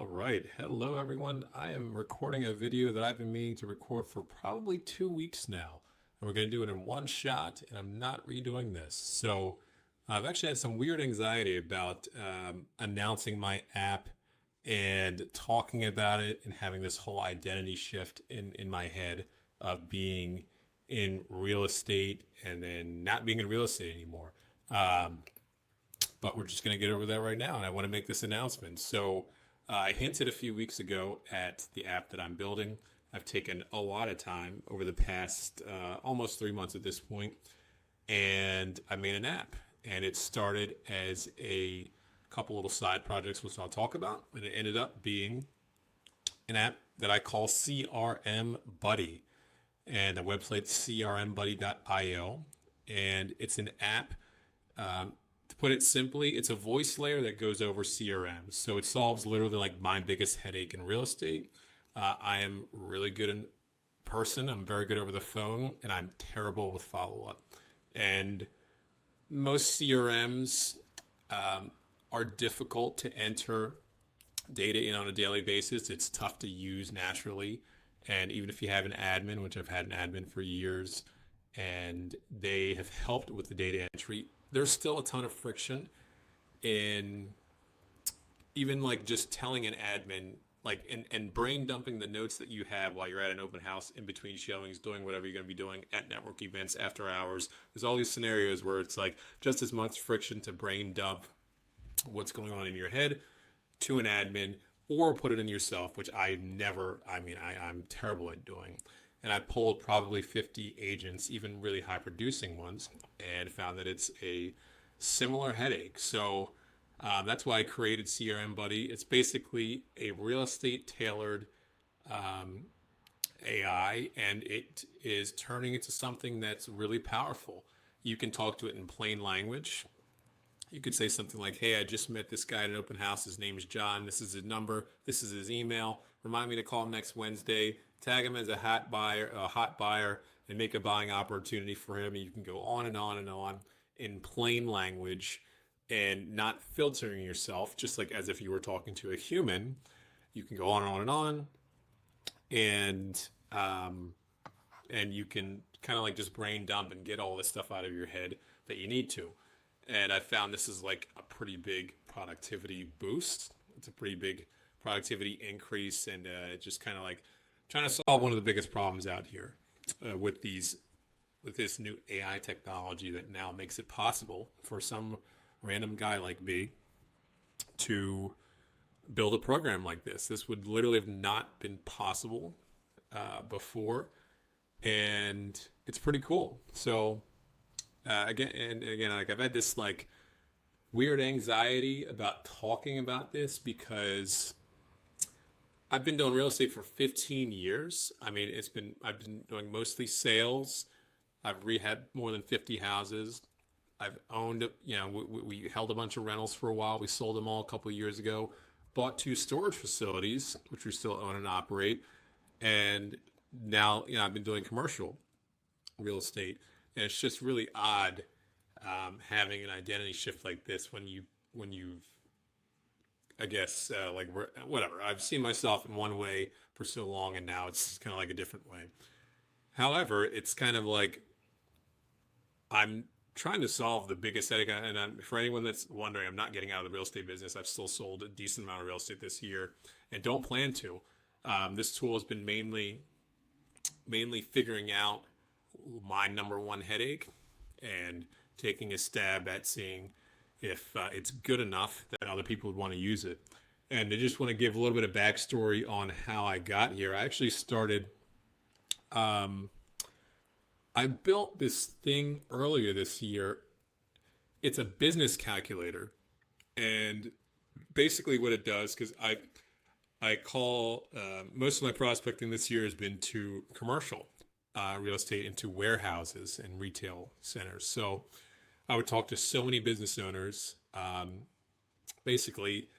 All right. Hello, everyone. I am recording a video that I've been meaning to record for probably 2 weeks now. And we're going to do it in one shot, and I'm not redoing this. So I've actually had some weird anxiety about announcing my app and talking about it and having this whole identity shift in my head of being in real estate and then not being in real estate anymore. Um, but we're just going to get over that right now. And I want to make this announcement. So I hinted a few weeks ago at the app that I'm building. I've taken a lot of time over the past almost 3 months at this point, and I made an app. And it started as a couple little side projects, which I'll talk about. And it ended up being an app that I call CRM Buddy. And the website's crmbuddy.io. And it's an app. To put it simply, it's a voice layer that goes over CRMs. So it solves literally like my biggest headache in real estate. I am really good in person. I'm very good over the phone, and I'm terrible with follow up. And most CRMs are difficult to enter data in on a daily basis. It's tough to use naturally. And even if you have an admin, which I've had an admin for years, and they have helped with the data entry, there's still a ton of friction in even like just telling an admin like and brain dumping the notes that you have while you're at an open house in between showings, doing whatever you're going to be doing at network events after hours. There's all these scenarios where it's like just as much friction to brain dump what's going on in your head to an admin or put it in yourself, which I never, I'm terrible at doing. And I polled probably 50 agents, even really high producing ones, and found that it's a similar headache. So that's why I created CRM Buddy. It's basically a real estate tailored AI, and it is turning into something that's really powerful. You can talk to it in plain language. You could say something like, hey, I just met this guy at an open house. His name is John. This is his number. This is his email. Remind me to call him next Wednesday. Tag him as a hot buyer, and make a buying opportunity for him. And you can go on and on and on in plain language and not filtering yourself, just like as if you were talking to a human. You can go on and on and on, and you can kind of like just brain dump and get all this stuff out of your head that you need to. And I found this is like a pretty big productivity boost. It's a pretty big productivity increase, and it's just kind of like trying to solve one of the biggest problems out here with this new AI technology that now makes it possible for some random guy like me to build a program like this. This would literally have not been possible before, and it's pretty cool. So again, like I've had this like weird anxiety about talking about this because I've been doing real estate for 15 years. I've been doing mostly sales. I've rehabbed more than 50 houses. I've owned, we held a bunch of rentals for a while. We sold them all a couple of years ago. Bought 2 storage facilities, which we still own and operate. And now, I've been doing commercial real estate. And it's just really odd having an identity shift like this when you've I guess whatever. I've seen myself in one way for so long, and now it's kind of like a different way. However, it's kind of like I'm trying to solve the biggest headache. And for anyone that's wondering, I'm not getting out of the real estate business. I've still sold a decent amount of real estate this year, and don't plan to. This tool has been mainly figuring out my number one headache and taking a stab at seeing if it's good enough that other people would want to use it. And I just want to give a little bit of backstory on how I got here. I actually started, I built this thing earlier this year. It's a business calculator. And basically what it does, because I call, most of my prospecting this year has been to commercial real estate, into warehouses and retail centers. So I would talk to so many business owners. Basically,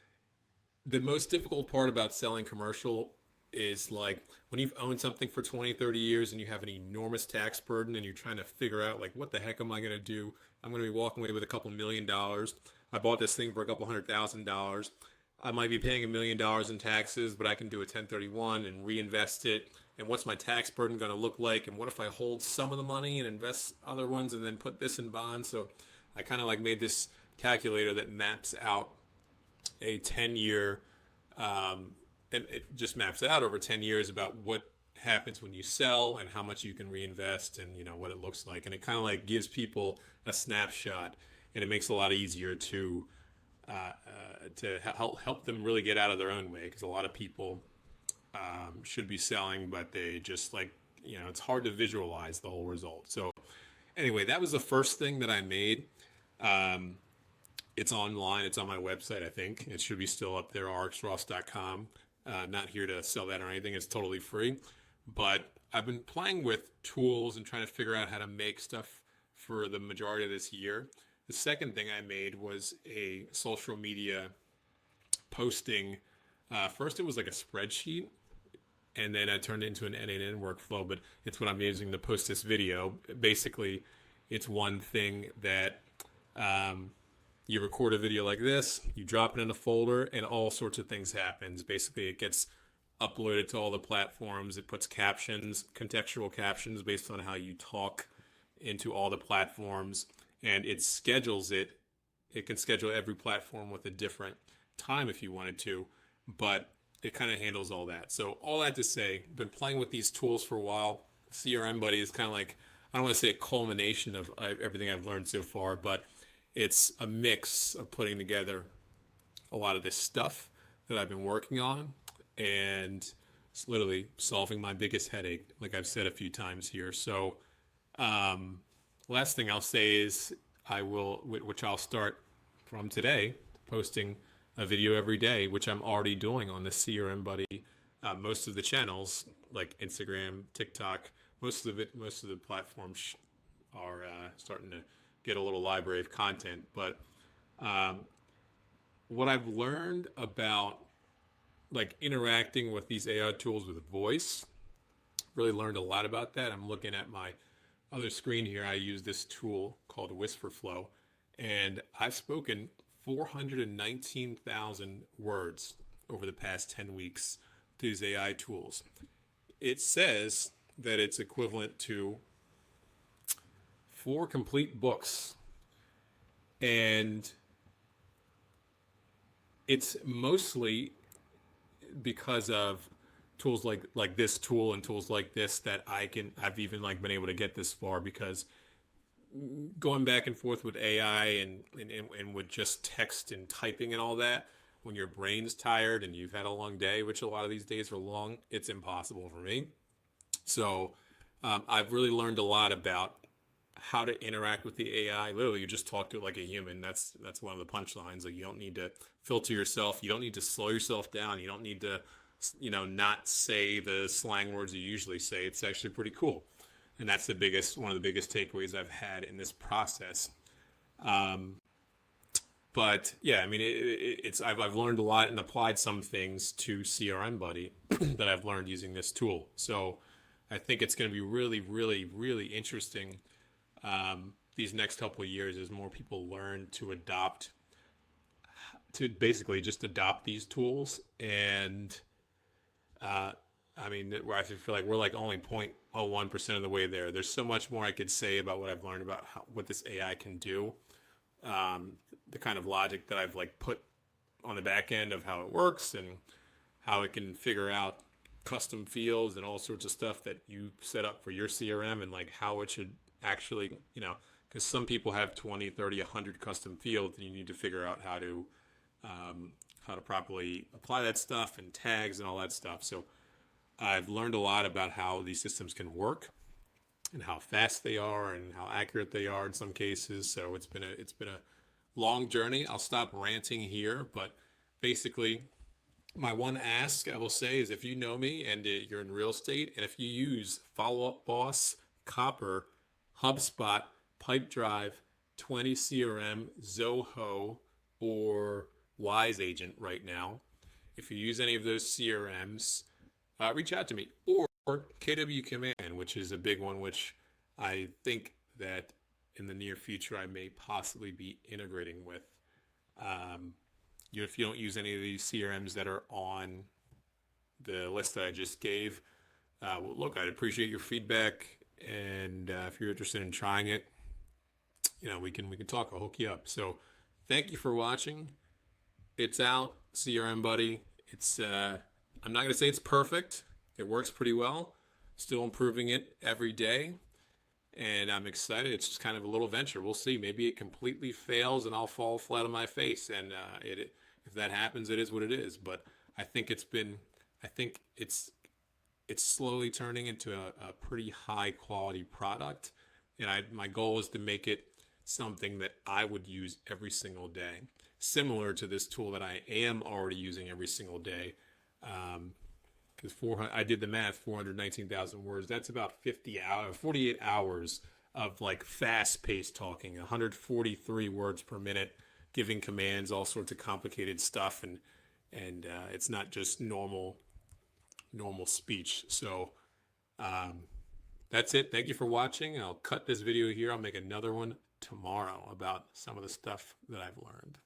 the most difficult part about selling commercial is like when you've owned something for 20, 30 years and you have an enormous tax burden and you're trying to figure out like, what the heck am I going to do? I'm going to be walking away with a couple $1 million. I bought this thing for a couple $100,000. I might be paying $1 million in taxes, but I can do a 1031 and reinvest it. And what's my tax burden going to look like? And what if I hold some of the money and invest other ones and then put this in bonds? So I kind of like made this calculator that maps out a 10-year, and it just maps out over 10 years about what happens when you sell and how much you can reinvest and what it looks like. And it kind of like gives people a snapshot, and it makes it a lot easier to help them really get out of their own way, because a lot of people should be selling, but they just like, it's hard to visualize the whole result. So anyway, that was the first thing that I made. It's online. It's on my website, I think. It should be still up there, rxross.com. Not here to sell that or anything. It's totally free. But I've been playing with tools and trying to figure out how to make stuff for the majority of this year. The second thing I made was a social media posting. First, it was like a spreadsheet, and then I turned it into an N8N workflow, but it's what I'm using to post this video. Basically, it's one thing that you record a video like this, you drop it in a folder, and all sorts of things happens. Basically, it gets uploaded to all the platforms. It puts captions, contextual captions based on how you talk into all the platforms, and it schedules it. It can schedule every platform with a different time if you wanted to, but it kind of handles all that. So all that to say, I've been playing with these tools for a while. CRM Buddy is kind of like, I don't want to say a culmination of everything I've learned so far, but it's a mix of putting together a lot of this stuff that I've been working on, and it's literally solving my biggest headache, like I've said a few times here. So last thing I'll say is which I'll start from today, posting a video every day, which I'm already doing on the CRM Buddy. Most of the channels, like Instagram, TikTok, most of the platforms are starting to get a little library of content. But what I've learned about like interacting with these AI tools with voice, really learned a lot about that. I'm looking at my other screen here. I use this tool called Whisperflow, and I've spoken 419,000 words over the past 10 weeks to these AI tools. It says that it's equivalent to 4 complete books, and it's mostly because of tools like this tool and tools like this that I've even like been able to get this far, because going back and forth with AI and with just text and typing and all that, when your brain's tired and you've had a long day, which a lot of these days are long, it's impossible for me. So I've really learned a lot about how to interact with the AI. Literally, you just talk to it like a human. That's one of the punchlines. Like, you don't need to filter yourself. You don't need to slow yourself down. You don't need to, not say the slang words you usually say. It's actually pretty cool. And that's one of the biggest takeaways I've had in this process. But yeah, I mean, I've learned a lot and applied some things to CRM Buddy that I've learned using this tool. So I think it's going to be really, really, really interesting these next couple of years as more people learn to basically just adopt these tools. And I mean, where I feel like we're like only 0.01% of the way there. There's so much more I could say about what I've learned about what this AI can do. The kind of logic that I've like put on the back end of how it works and how it can figure out custom fields and all sorts of stuff that you set up for your CRM, and like how it should actually, because some people have 20, 30, 100 custom fields, and you need to figure out how to properly apply that stuff and tags and all that stuff. So I've learned a lot about how these systems can work and how fast they are and how accurate they are in some cases. So it's been a long journey. I'll stop ranting here, but basically my one ask I will say is, if you know me and you're in real estate, and if you use Follow Up Boss, Copper, HubSpot, Pipedrive, 20 CRM, Zoho, or Wise Agent right now, if you use any of those CRMs, reach out to me. Or KW Command, which is a big one, which I think that in the near future I may possibly be integrating with. if you don't use any of these CRMs that are on the list that I just gave, well, look, I'd appreciate your feedback. And if you're interested in trying it, we can talk. I'll hook you up. So thank you for watching. It's out, CRM Buddy. It's I'm not going to say it's perfect. It works pretty well. Still improving it every day. And I'm excited. It's just kind of a little venture. We'll see. Maybe it completely fails and I'll fall flat on my face. And if that happens, it is what it is. But I think it's slowly turning into a pretty high quality product. And my goal is to make it something that I would use every single day, similar to this tool that I am already using every single day. Because I did the math, 419,000 words. That's about 48 hours of like fast-paced talking, 143 words per minute, giving commands, all sorts of complicated stuff, and it's not just normal speech. So that's it. Thank you for watching. I'll cut this video here. I'll make another one tomorrow about some of the stuff that I've learned.